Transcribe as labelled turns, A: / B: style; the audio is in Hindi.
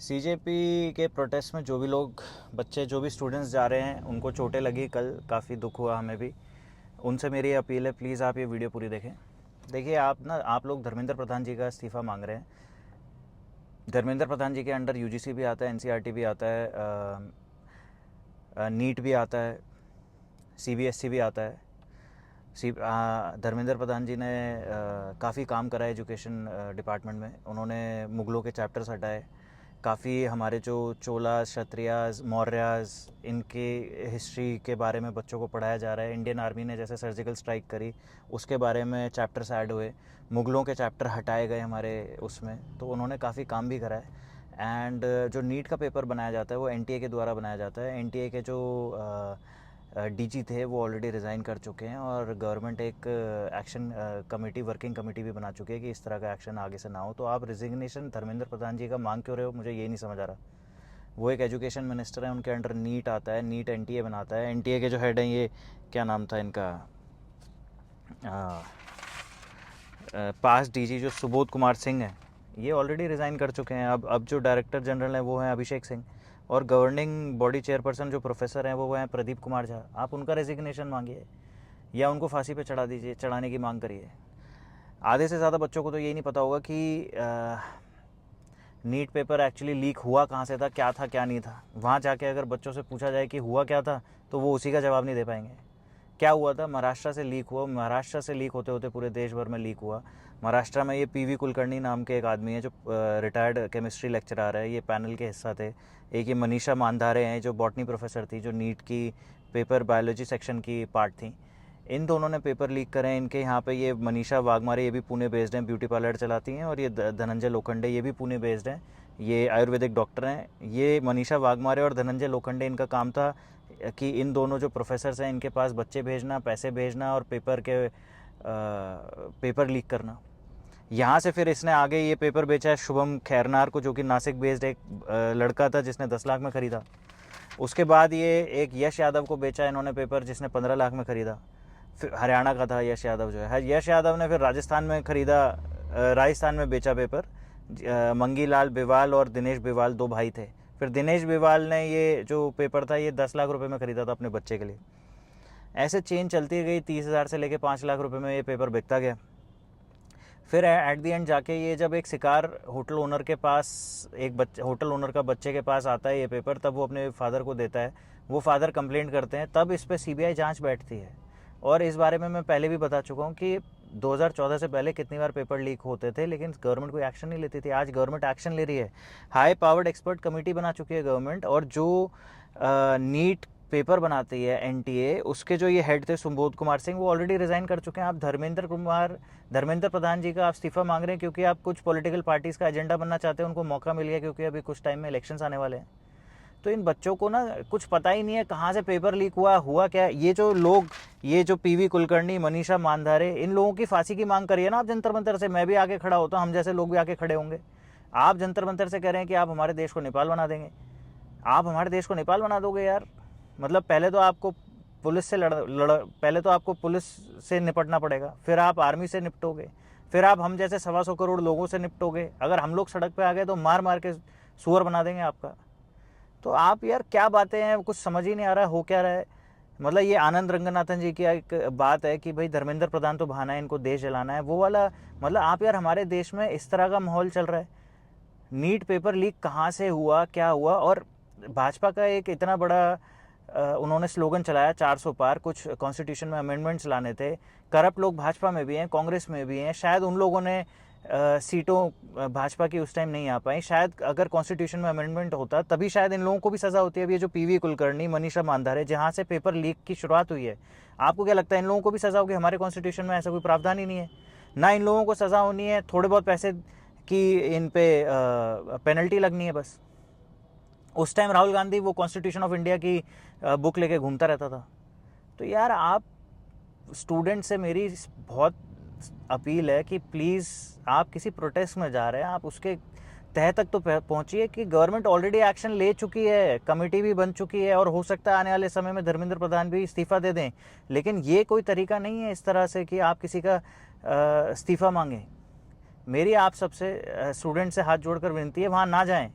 A: सीजेपी के प्रोटेस्ट में जो भी लोग बच्चे जो भी स्टूडेंट्स जा रहे हैं उनको चोटें लगी कल, काफ़ी दुख हुआ हमें भी। उनसे मेरी अपील है, प्लीज़ आप ये वीडियो पूरी देखें। देखिए आप लोग धर्मेंद्र प्रधान जी का इस्तीफ़ा मांग रहे हैं। धर्मेंद्र प्रधान जी के अंडर यूजीसी भी आता है, एनसीईआरटी भी आता है, नीट भी आता है, सीबीएसई भी आता है। धर्मेंद्र प्रधान जी ने काफ़ी काम करा है एजुकेशन डिपार्टमेंट में। उन्होंने मुग़लों के चैप्टर्स हटाए, काफ़ी हमारे जो चोलास, क्षत्रियास, मौर्यास, इनके हिस्ट्री के बारे में बच्चों को पढ़ाया जा रहा है। इंडियन आर्मी ने जैसे सर्जिकल स्ट्राइक करी उसके बारे में चैप्टर्स ऐड हुए, मुग़लों के चैप्टर हटाए गए हमारे उसमें, तो उन्होंने काफ़ी काम भी करा है। एंड जो नीट का पेपर बनाया जाता है वो एनटीए के द्वारा बनाया जाता है। एनटीए के जो डीजी थे वो ऑलरेडी रिज़ाइन कर चुके हैं और गवर्नमेंट एक एक्शन कमेटी, वर्किंग कमेटी भी बना चुकी है कि इस तरह का एक्शन आगे से ना हो। तो आप रिजिग्नेशन धर्मेंद्र प्रधान जी का मांग क्यों रहे हो, मुझे ये नहीं समझ आ रहा। वो एक एजुकेशन मिनिस्टर है, उनके अंडर नीट आता है, नीट एनटीए बनाता है। एनटीए के जो हेड हैं, ये क्या नाम था इनका, पास्ट डीजी जो सुबोध कुमार सिंह हैं, ये ऑलरेडी रिज़ाइन कर चुके हैं। अब जो डायरेक्टर जनरल हैं वो हैं अभिषेक सिंह, और गवर्निंग बॉडी चेयरपर्सन जो प्रोफेसर हैं वो हैं प्रदीप कुमार झा। आप उनका रेजिग्नेशन मांगिए या उनको फांसी पे चढ़ा दीजिए, चढ़ाने की मांग करिए। आधे से ज़्यादा बच्चों को तो यही नहीं पता होगा कि नीट पेपर एक्चुअली लीक हुआ कहाँ से था, क्या था क्या नहीं था। वहाँ जाके अगर बच्चों से पूछा जाए कि हुआ क्या था तो वो उसी का जवाब नहीं दे पाएंगे। क्या हुआ था, महाराष्ट्र से लीक हुआ, महाराष्ट्र से लीक होते होते पूरे देश भर में लीक हुआ। महाराष्ट्र में ये पीवी कुलकर्णी नाम के एक आदमी है जो रिटायर्ड केमिस्ट्री लेक्चरर है, ये पैनल के हिस्सा थे। एक ये मनीषा मानधारे हैं जो बॉटनी प्रोफेसर थी, जो नीट की पेपर बायोलॉजी सेक्शन की पार्ट थी। इन दोनों ने पेपर लीक करे। इनके यहाँ पे ये मनीषा वाघमारे, ये भी पुणे बेस्ड हैं, ब्यूटी पार्लर चलाती हैं। और ये धनंजय लोखंडे, ये भी पुणे बेस्ड हैं, ये आयुर्वेदिक डॉक्टर हैं। ये मनीषा वाघमारे और धनंजय लोखंडे, इनका काम था कि इन दोनों जो प्रोफेसर्स हैं इनके पास बच्चे भेजना, पैसे भेजना और पेपर लीक करना। यहाँ से फिर इसने आगे ये पेपर बेचा है शुभम खैरनार को, जो कि नासिक बेस्ड एक लड़का था जिसने 10 लाख में ख़रीदा। उसके बाद ये एक यश यादव को बेचा इन्होंने पेपर, जिसने 15 लाख में ख़रीदा। फिर हरियाणा का था यश यादव जो है, यश यादव ने फिर राजस्थान में ख़रीदा, राजस्थान में बेचा पेपर। मंगी लाल बिवाल और दिनेश बिवाल दो भाई थे। फिर दिनेश बिवाल ने ये जो पेपर था ये 10 लाख रुपए में ख़रीदा था अपने बच्चे के लिए। ऐसे चेन चलती गई, 30,000 से लेके 5 लाख रुपए में ये पेपर बिकता गया। फिर एट दी एंड जाके ये जब एक शिकार होटल ओनर के पास, होटल ओनर का बच्चे के पास आता है ये पेपर, तब वो अपने फादर को देता है। वो फादर कंप्लेंट करते हैं, तब इस पर सीबीआई जांच बैठती है। और इस बारे में मैं पहले भी बता चुका हूँ कि 2014 से पहले कितनी बार पेपर लीक होते थे, लेकिन गवर्नमेंट कोई एक्शन नहीं लेती थी। आज गवर्नमेंट एक्शन ले रही है। हाई पावर्ड एक्सपर्ट कमेटी बना चुकी है गवर्नमेंट, और जो नीट पेपर बनाती है एनटीए, उसके जो ये हेड थे सुबोध कुमार सिंह, वो ऑलरेडी रिज़ाइन कर चुके हैं। आप धर्मेंद्र प्रधान जी का आप इस्तीफ़ा मांग रहे हैं क्योंकि आप कुछ पॉलिटिकल पार्टीज़ का एजेंडा बनना चाहते हैं। उनको मौका मिल गया क्योंकि अभी कुछ टाइम में इलेक्शंस आने वाले हैं। तो इन बच्चों को ना कुछ पता ही नहीं है कहाँ से पेपर लीक हुआ क्या। ये जो लोग, ये जो पीवी कुलकर्णी, मनीषा मानधारे, इन लोगों की फांसी की मांग करिए ना आप जंतर मंतर से। मैं भी आके खड़ा होता हूँ, हम जैसे लोग भी आके खड़े होंगे। आप जंतर मंतर से कह रहे हैं कि आप हमारे देश को नेपाल बना देंगे। आप हमारे देश को नेपाल बना दोगे यार? मतलब पहले तो आपको पुलिस से निपटना पड़ेगा, फिर आप आर्मी से निपटोगे, फिर आप हम जैसे 125 करोड़ लोगों से निपटोगे। अगर हम लोग सड़क पे आ गए तो मार मार के सुअर बना देंगे आपका। तो आप यार क्या बातें हैं, कुछ समझ ही नहीं आ रहा हो क्या रहा है। मतलब ये आनंद रंगनाथन जी की एक बात है कि भाई धर्मेंद्र प्रधान तो बहाना है, इनको देश जलाना है, वो वाला। मतलब आप यार, हमारे देश में इस तरह का माहौल चल रहा है। नीट पेपर लीक कहाँ से हुआ, क्या हुआ। और भाजपा का एक इतना बड़ा उन्होंने स्लोगन चलाया 400 पार, कुछ कॉन्स्टिट्यूशन में अमेंडमेंट्स लाने थे। करप्ट लोग भाजपा में भी हैं, कांग्रेस में भी हैं। शायद उन लोगों ने सीटों भाजपा की उस टाइम नहीं आ पाई। शायद अगर कॉन्स्टिट्यूशन में अमेंडमेंट होता तभी शायद इन लोगों को भी सज़ा होती है। अब ये जो पीवी कुलकर्णी, मनीषा मानधारे, जहाँ से पेपर लीक की शुरुआत हुई है, आपको क्या लगता है इन लोगों को भी सज़ा होगी? हमारे कॉन्स्टिट्यूशन में ऐसा कोई प्रावधान ही नहीं है। ना इन लोगों को सज़ा होनी है, थोड़े बहुत पैसे की इन पे पेनल्टी लगनी है बस। उस टाइम राहुल गांधी वो कॉन्स्टिट्यूशन ऑफ इंडिया की बुक लेके घूमता रहता था। तो यार, आप स्टूडेंट से मेरी बहुत अपील है कि प्लीज़, आप किसी प्रोटेस्ट में जा रहे हैं, आप उसके तह तक तो पहुंचिए कि गवर्नमेंट ऑलरेडी एक्शन ले चुकी है, कमेटी भी बन चुकी है, और हो सकता है आने वाले समय में धर्मेंद्र प्रधान भी इस्तीफ़ा दे दें। लेकिन ये कोई तरीका नहीं है इस तरह से कि आप किसी का इस्तीफ़ा मांगें। मेरी आप सबसे स्टूडेंट से हाथ जोड़कर विनती है, वहाँ ना जाएं।